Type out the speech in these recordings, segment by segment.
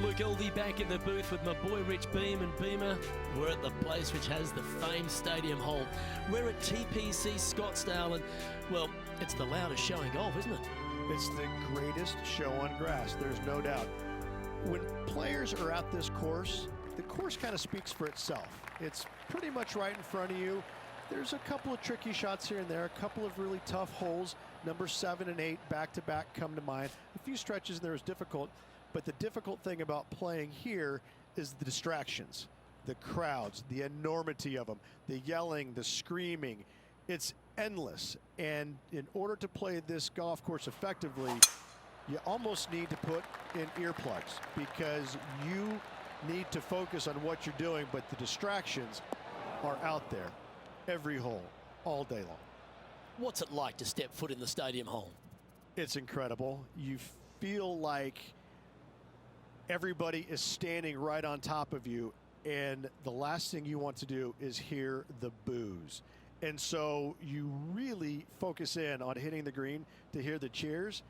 Luke Elvey back in the booth with my boy Rich Beam and Beamer. We're at the place which has the famed stadium hole. We're at TPC Scottsdale, and, well, it's the loudest show in golf, isn't it? It's the greatest show on grass, there's no doubt. When players are at this course, the course kind of speaks for itself. It's pretty much right in front of you. There's a couple of tricky shots here and there, a couple of really tough holes. Number 7 and 8 back-to-back come to mind. A few stretches in there is difficult, but the difficult thing about playing here is the distractions, the crowds, the enormity of them, the yelling, the screaming. It's endless, and in order to play this golf course effectively, you almost need to put in earplugs because you need to focus on what you're doing, but the distractions are out there every hole, all day long. What's it like to step foot in the stadium hole? It's incredible. You feel like everybody is standing right on top of you, and the last thing you want to do is hear the boos. And so you really focus in on hitting the green to hear the cheers,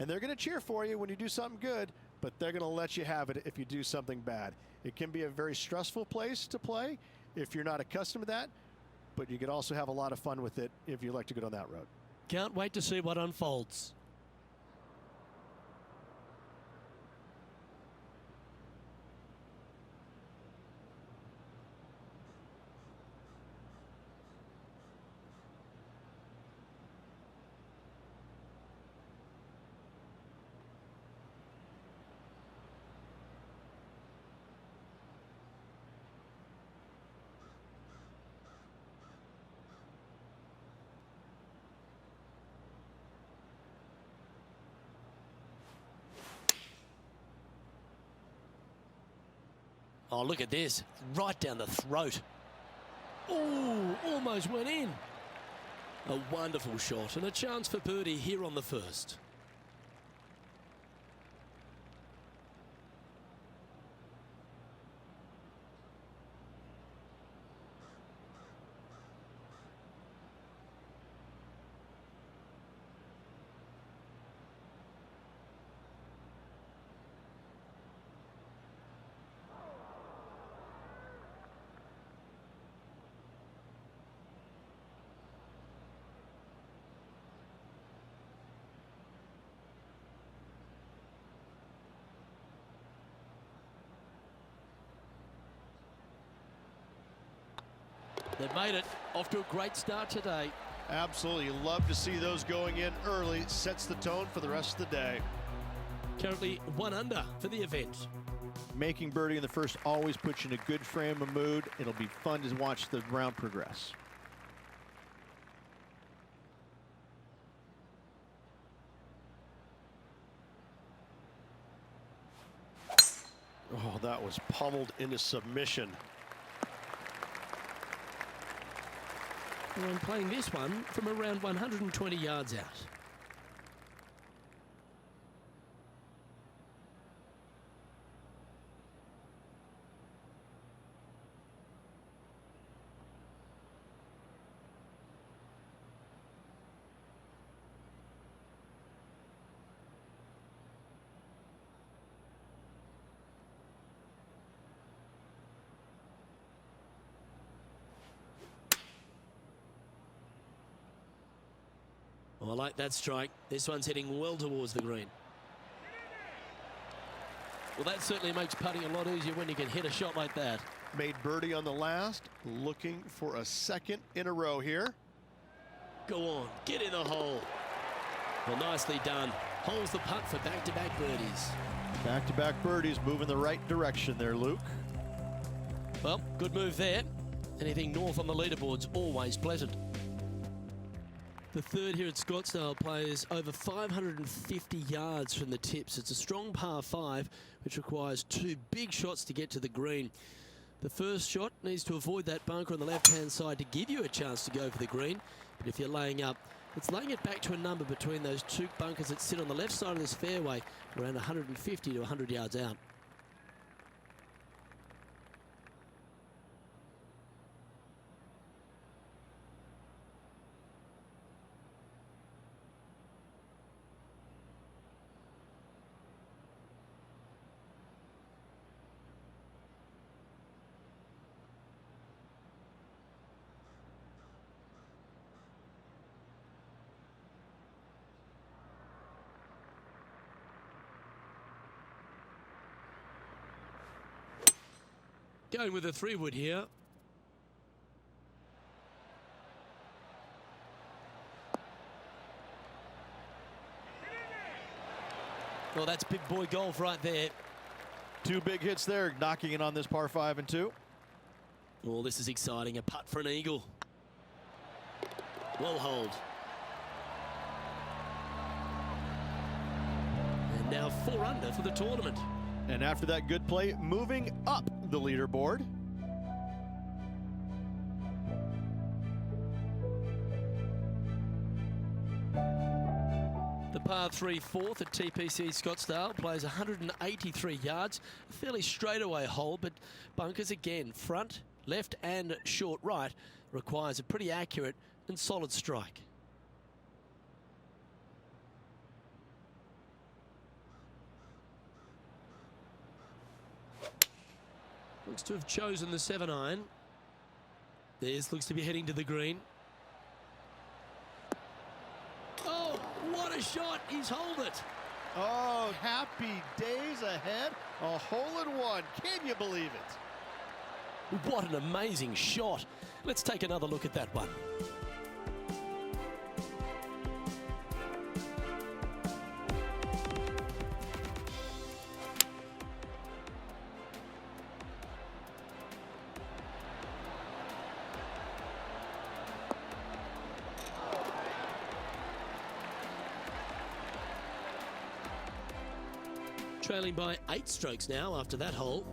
and they're going to cheer for you when you do something good, but they're going to let you have it if you do something bad. It can be a very stressful place to play if you're not accustomed to that, but you can also have a lot of fun with it if you like to go down that road. Can't wait to see what unfolds. Oh, look at this. Right down the throat. Oh, almost went in. A wonderful shot and a chance for birdie here on the first. They've made it off to a great start today. Absolutely. Love to see those going in early. Sets the tone for the rest of the day. Currently 1 under for the event. Making birdie in the first always puts you in a good frame of mood. It'll be fun to watch the round progress. Oh, that was pummeled into submission. And I'm playing this one from around 120 yards out. Oh, I like that strike. This one's heading well towards the green. Well, that certainly makes putting a lot easier when you can hit a shot like that. Made birdie on the last, looking for a second in a row here. Go on, get in the hole. Well, nicely done. Holds the putt for back-to-back birdies. Back-to-back birdies, moving the right direction there, Luke. Well, good move there. Anything north on the leaderboard's always pleasant. The third here at Scottsdale plays over 550 yards from the tips. It's a strong par 5, which requires 2 big shots to get to the green. The first shot needs to avoid that bunker on the left-hand side to give you a chance to go for the green. But if you're laying up, it's laying it back to a number between those 2 bunkers that sit on the left side of this fairway, around 150 to 100 yards out. Going with a 3-wood here. Well, that's big boy golf right there. 2 big hits there, knocking in on this par 5 and 2. Oh, this is exciting. A putt for an eagle. Well hold. And now 4 under for the tournament. And after that good play, moving up the leaderboard. The par 3 fourth at TPC Scottsdale plays 183 yards. A fairly straightaway hole, but bunkers again, front, left and short right, requires a pretty accurate and solid strike. Looks to have chosen the 7-iron. This looks to be heading to the green. Oh, what a shot. He's holed it. Oh, happy days ahead. A hole-in-one. Can you believe it? What an amazing shot. Let's take another look at that one. Trailing by 8 strokes now after that hole.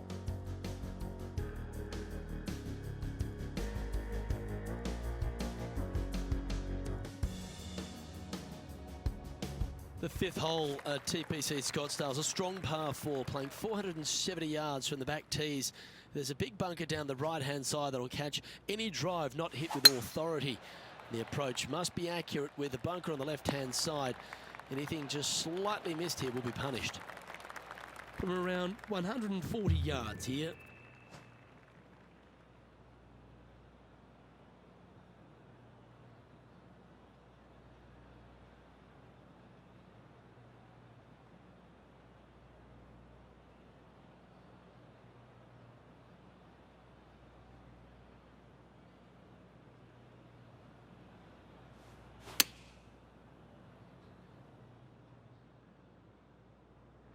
The 5th hole at TPC Scottsdale is a strong par 4, playing 470 yards from the back tees. There's a big bunker down the right-hand side that will catch any drive not hit with authority. The approach must be accurate with the bunker on the left-hand side. Anything just slightly missed here will be punished. From around 140 yards here.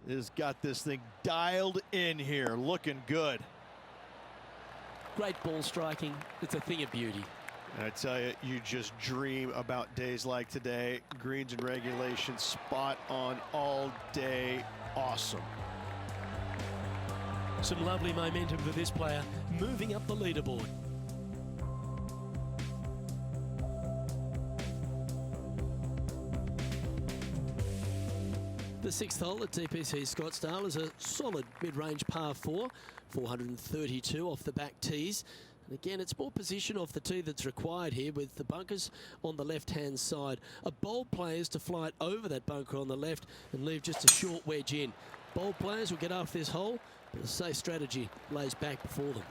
Has got this thing dialed in here, looking good. Great ball striking. It's a thing of beauty. And I tell you, you just dream about days like today. Greens and regulation, spot on all day. Awesome. Some lovely momentum for this player, moving up the leaderboard. The 6th hole at TPC Scottsdale is a solid mid-range par 4, 432 off the back tees. And again, it's more position off the tee that's required here with the bunkers on the left-hand side. A bold player is to fly it over that bunker on the left and leave just a short wedge in. Bold players will get off this hole, but a safe strategy lays back before them.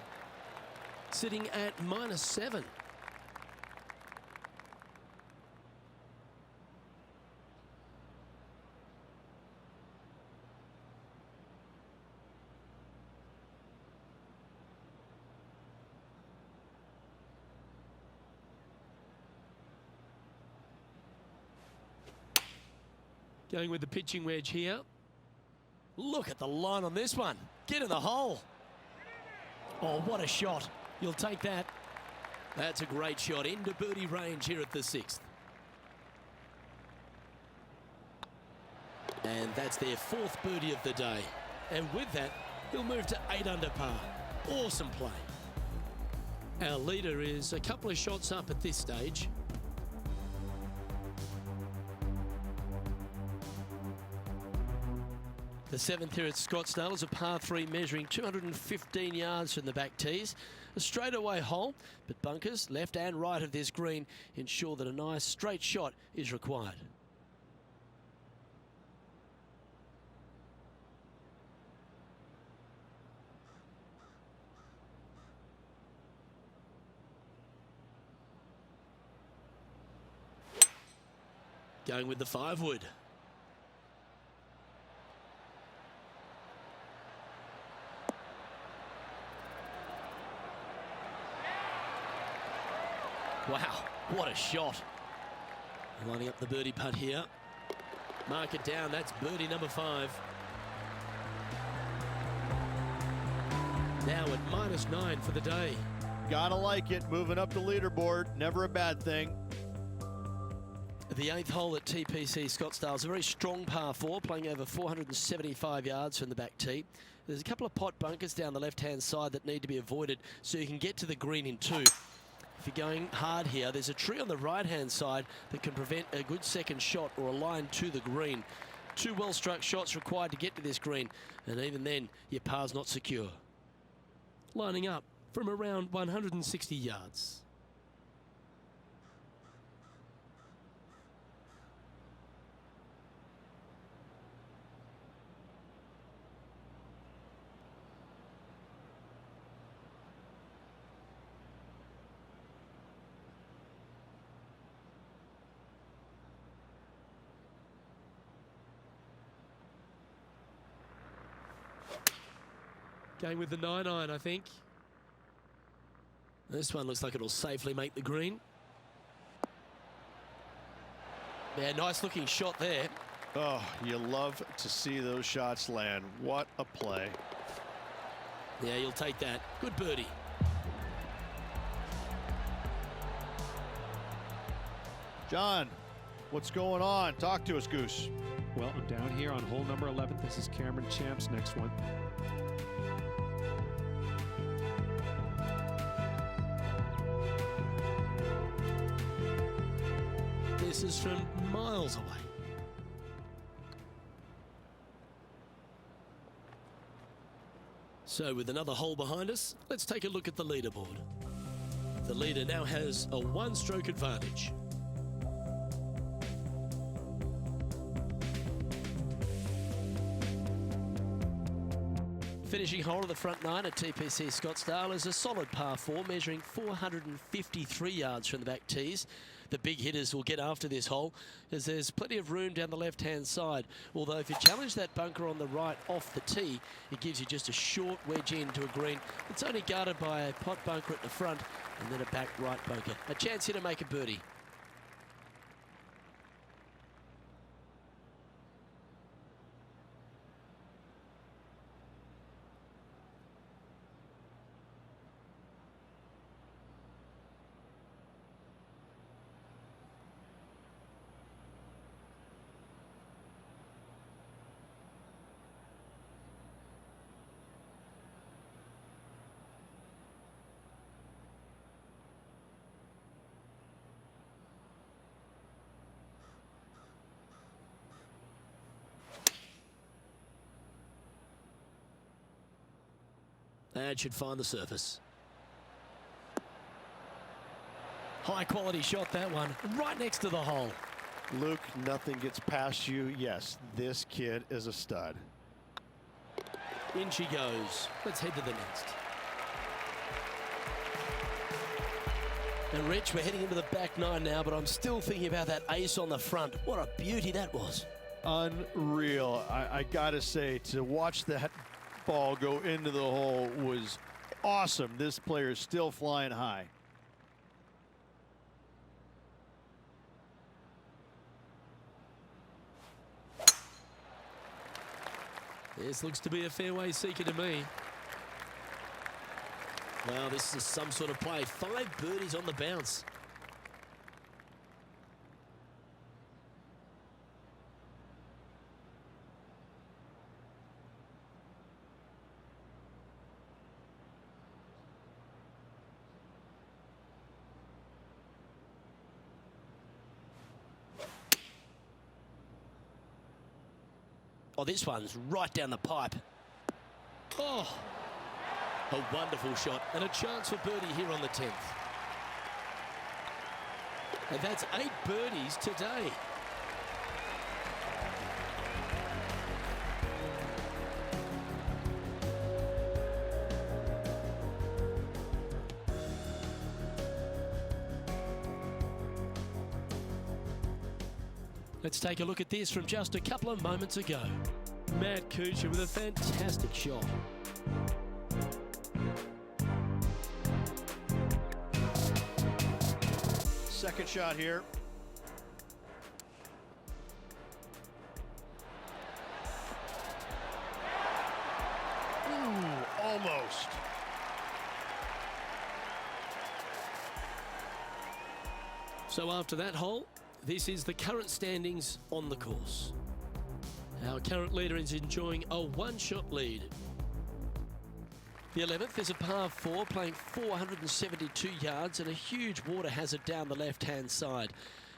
Sitting at -7. Going with the pitching wedge here. Look at the line on this one. Get in the hole. Oh, what a shot. You'll take that. That's a great shot into birdie range here at the 6th. And that's their 4th birdie of the day. And with that, he'll move to 8 under par. Awesome play. Our leader is a couple of shots up at this stage. The 7th here at Scottsdale is a par 3 measuring 215 yards from the back tees. A straightaway hole, but bunkers left and right of this green ensure that a nice straight shot is required. Going with the 5-wood. Wow, what a shot. Lining up the birdie putt here. Mark it down, that's birdie number 5. Now at -9 for the day. Gotta like it, moving up the leaderboard, never a bad thing. The 8th hole at TPC Scottsdale is a very strong par 4, playing over 475 yards from the back tee. There's a couple of pot bunkers down the left-hand side that need to be avoided so you can get to the green in 2. If you're going hard here, there's a tree on the right-hand side that can prevent a good second shot or a line to the green. 2 well-struck shots required to get to this green, and even then, your par's not secure. Lining up from around 160 yards. Going with the 9-iron, I think. This one looks like it'll safely make the green. Yeah, nice looking shot there. Oh, you love to see those shots land. What a play. Yeah, you'll take that. Good birdie. John, what's going on? Talk to us, Goose. Well, I'm down here on hole number 11. This is Cameron Champ's next one. This is from miles away. So with another hole behind us, let's take a look at the leaderboard. The leader now has a 1-stroke advantage. Finishing hole of the front 9 at TPC Scottsdale is a solid par 4 measuring 453 yards from the back tees. The big hitters will get after this hole as there's plenty of room down the left-hand side. Although if you challenge that bunker on the right off the tee, it gives you just a short wedge into a green. It's only guarded by a pot bunker at the front and then a back right bunker. A chance here to make a birdie. That should find the surface. High quality shot, that one, right next to the hole. Luke, nothing gets past you. Yes, this kid is a stud. In she goes. Let's head to the next. And Rich, we're heading into the back 9 now, but I'm still thinking about that ace on the front. What a beauty that was. Unreal. I gotta say, to watch that ball go into the hole was awesome. This player is still flying high. This looks to be a fairway seeker to me. Well, this is some sort of play. 5 birdies on the bounce. Oh, this one's right down the pipe. Oh, a wonderful shot and a chance for birdie here on the 10th. And that's 8 birdies today. Let's take a look at this from just a couple of moments ago. Matt Kuchar with a fantastic shot. Second shot here. Ooh, almost. So after that hole, this is the current standings on the course. Our current leader is enjoying a one-shot lead. The 11th is a par 4 playing 472 yards and a huge water hazard down the left-hand side.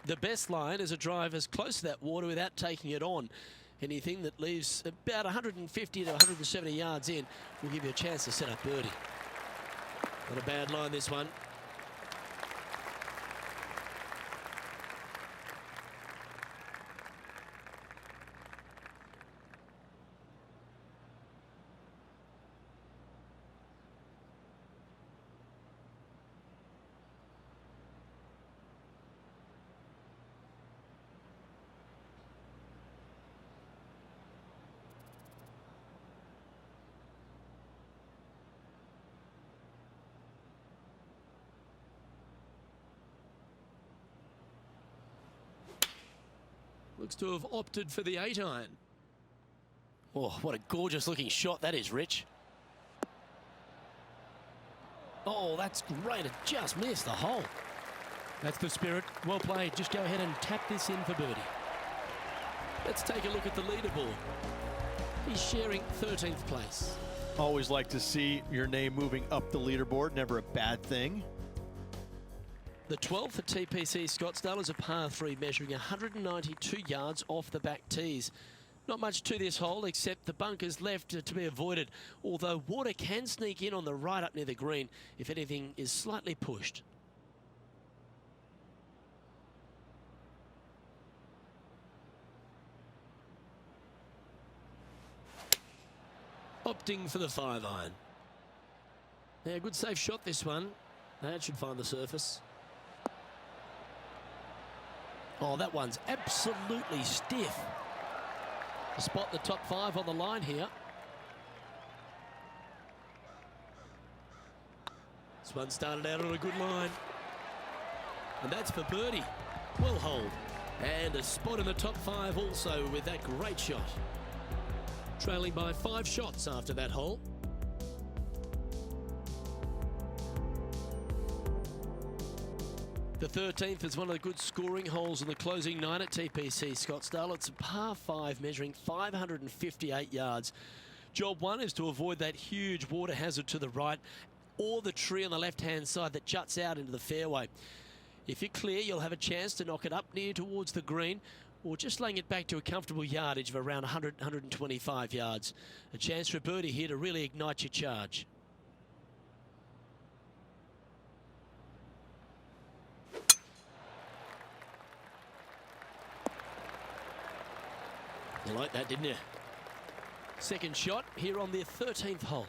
The best line is a drive as close to that water without taking it on. Anything that leaves about 150 to 170 yards in will give you a chance to set up birdie. Not a bad line, this one. Looks to have opted for the 8-iron. Oh, what a gorgeous looking shot that is, Rich. Oh, that's great. It just missed the hole. That's the spirit. Well played. Just go ahead and tap this in for birdie. Let's take a look at the leaderboard. He's sharing 13th place. Always like to see your name moving up the leaderboard. Never a bad thing. The 12th at TPC Scottsdale is a par 3 measuring 192 yards off the back tees. Not much to this hole except the bunkers left to be avoided, although water can sneak in on the right up near the green if anything is slightly pushed. Opting for the 5-iron. Yeah, good safe shot this one. That should find the surface. Oh, that one's absolutely stiff. To spot the top 5 on the line here. This one started out on a good line. And that's for birdie. Well holed. And a spot in the top 5 also with that great shot. Trailing by 5 shots after that hole. The 13th is one of the good scoring holes in the closing 9 at TPC Scottsdale. It's a par 5 measuring 558 yards. Job 1 is to avoid that huge water hazard to the right or the tree on the left-hand side that juts out into the fairway. If you're clear, you'll have a chance to knock it up near towards the green or just laying it back to a comfortable yardage of around 100, 125 yards. A chance for a birdie here to really ignite your charge. You like that, didn't you? Second shot here on the 13th hole.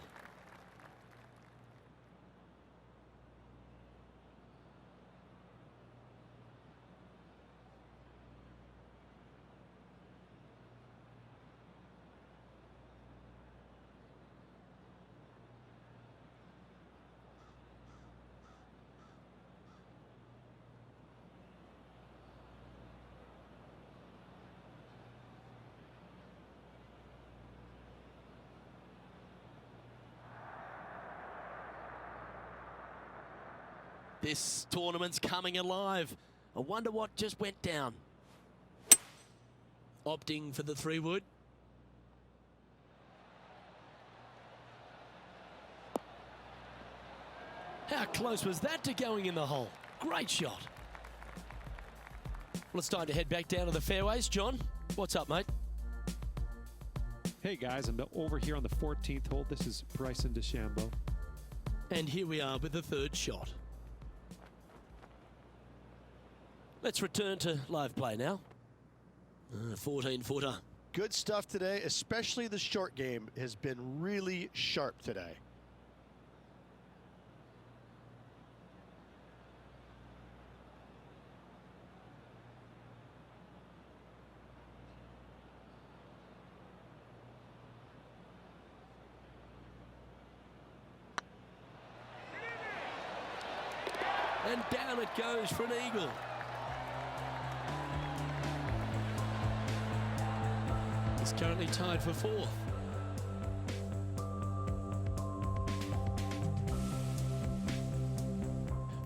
This tournament's coming alive. I wonder what just went down. Opting for the 3-wood. How close was that to going in the hole? Great shot. Well, it's time to head back down to the fairways. John, what's up, mate? Hey guys, I'm over here on the 14th hole. This is Bryson DeChambeau. And here we are with the 3rd shot. Let's return to live play now. 14-footer. Good stuff today, especially the short game has been really sharp today. And down it goes for an eagle. He's currently tied for fourth.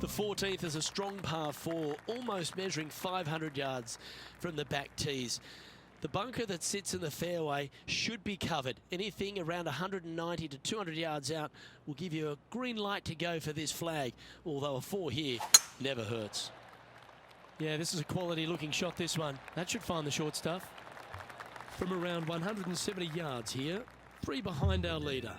The 14th is a strong par 4, almost measuring 500 yards from the back tees. The bunker that sits in the fairway should be covered. Anything around 190 to 200 yards out will give you a green light to go for this flag, although a 4 here never hurts. Yeah, this is a quality looking shot, this one. That should find the short stuff. From around 170 yards here, 3 behind our leader.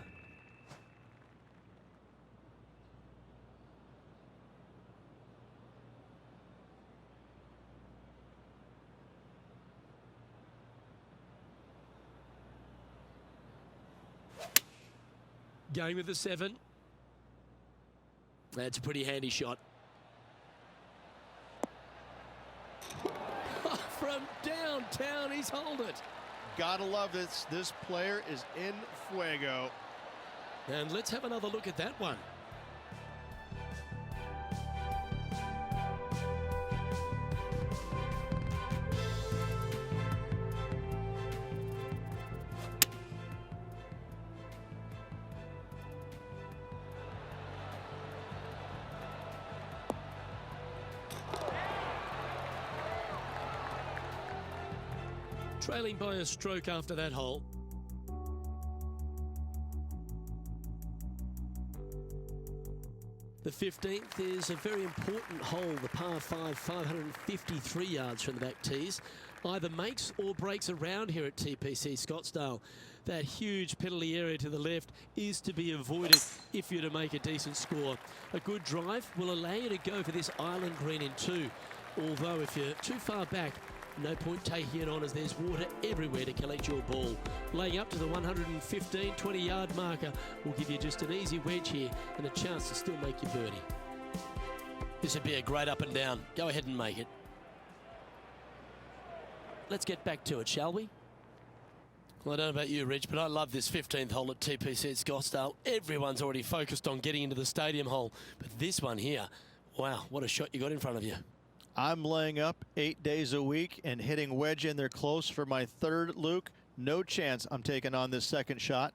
Going with the 7. That's a pretty handy shot. From downtown, he's holed it. Gotta love this. This player is in fuego. And let's have another look at that one. Trailing by a stroke after that hole. The 15th is a very important hole, the par 5, 553 yards from the back tees. Either makes or breaks around here at TPC Scottsdale. That huge penalty area to the left is to be avoided if you're to make a decent score. A good drive will allow you to go for this island green in 2. Although if you're too far back, no point taking it on as there's water everywhere to collect your ball. Laying up to the 115, 20-yard marker will give you just an easy wedge here and a chance to still make your birdie. This would be a great up and down. Go ahead and make it. Let's get back to it, shall we? Well, I don't know about you, Rich, but I love this 15th hole at TPC at Scottsdale. Everyone's already focused on getting into the stadium hole, but this one here, wow, what a shot you got in front of you. I'm laying up 8 days a week and hitting wedge in there close for my 3rd, Luke. No chance I'm taking on this 2nd shot.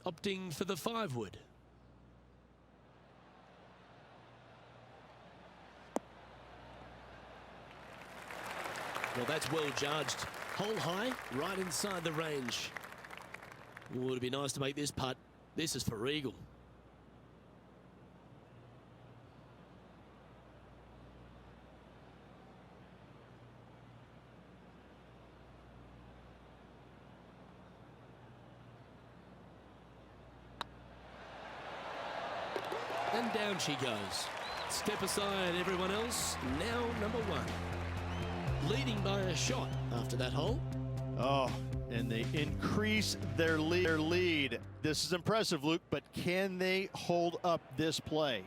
Opting for the 5-wood. Well, that's well judged. Hole high, right inside the range. Oh, it'd be nice to make this putt. This is for eagle. And down she goes. Step aside, everyone else. Now number 1. Leading by a shot after that hole. Oh, and they increase their lead. This is impressive, Luke, but can they hold up this play?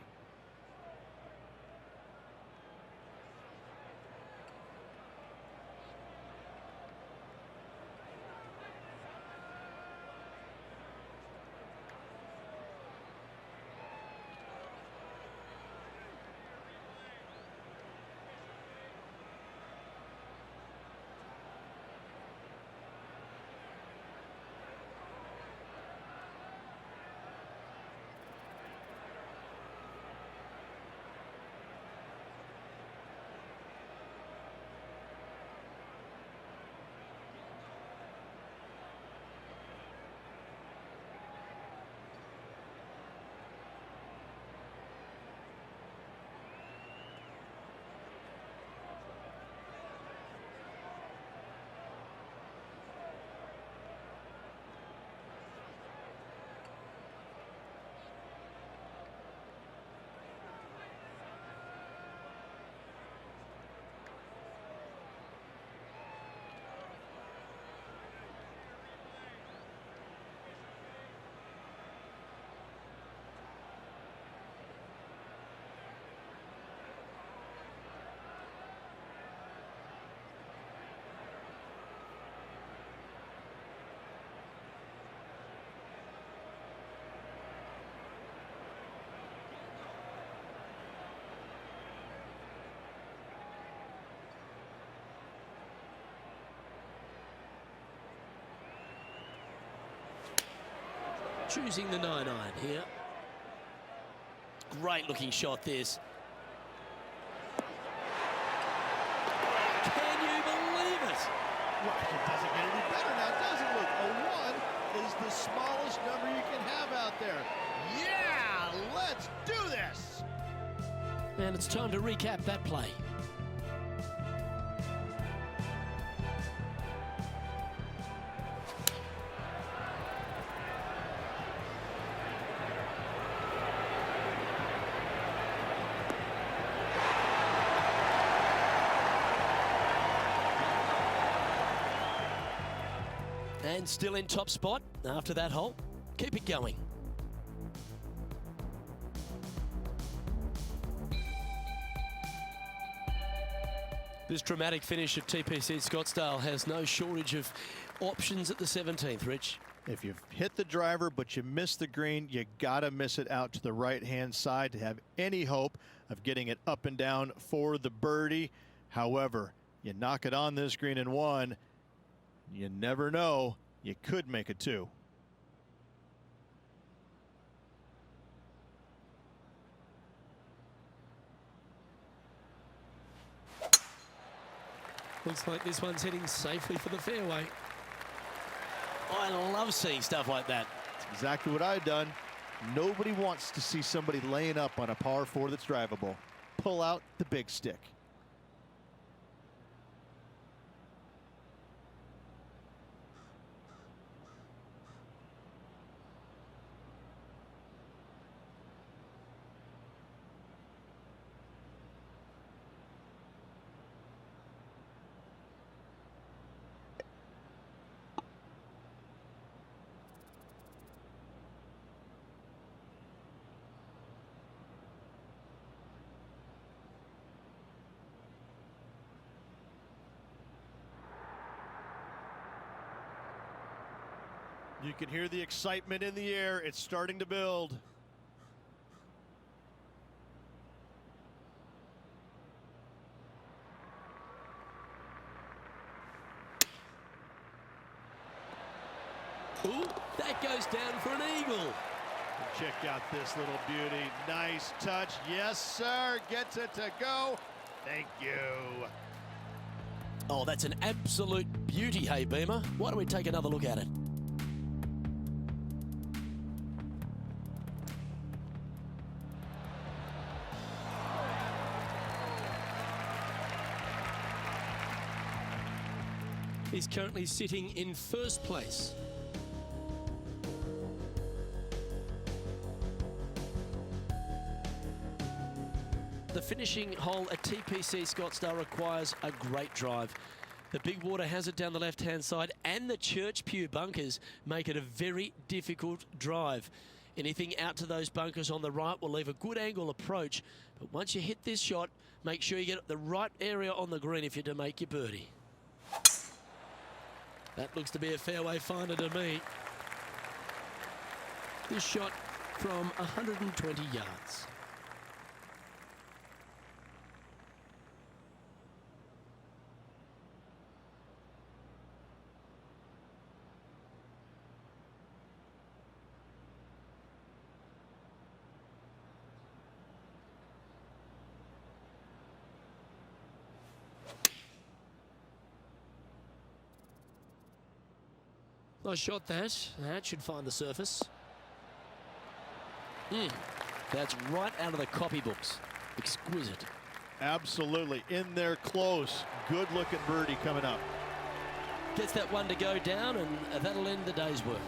choosing the 9-iron here. Great looking shot this. Can you believe it? Well, it doesn't get any better now, does it, Luke? A 1 is the smallest number you can have out there. Yeah, let's do this. And it's time to recap that play. And still in top spot after that hole. Keep it going. This dramatic finish at TPC Scottsdale has no shortage of options at the 17th, Rich. If you've hit the driver but you miss the green, you gotta miss it out to the right-hand side to have any hope of getting it up and down for the birdie. However, you knock it on this green in 1, you never know, you could make it 2. Looks like this one's heading safely for the fairway. I love seeing stuff like that. That's exactly what I've done. Nobody wants to see somebody laying up on a par 4 that's drivable. Pull out the big stick. You can hear the excitement in the air. It's starting to build. Ooh, that goes down for an eagle. Check out this little beauty. Nice touch. Yes, sir. Gets it to go. Thank you. Oh, that's an absolute beauty, hey, Beamer. Why don't we take another look at it? He's currently sitting in first place. The finishing hole at TPC Scottsdale requires a great drive. The big water has it down the left-hand side, and the Church Pew bunkers make it a very difficult drive. Anything out to those bunkers on the right will leave a good angle approach, but once you hit this shot, make sure you get the right area on the green if you're to make your birdie. That looks to be a fairway finder to me. This shot from 120 yards. Nice shot that. That should find the surface. That's right out of the copybooks. Exquisite. Absolutely. In there close. Good looking birdie coming up. Gets that one to go down, and that'll end the day's work.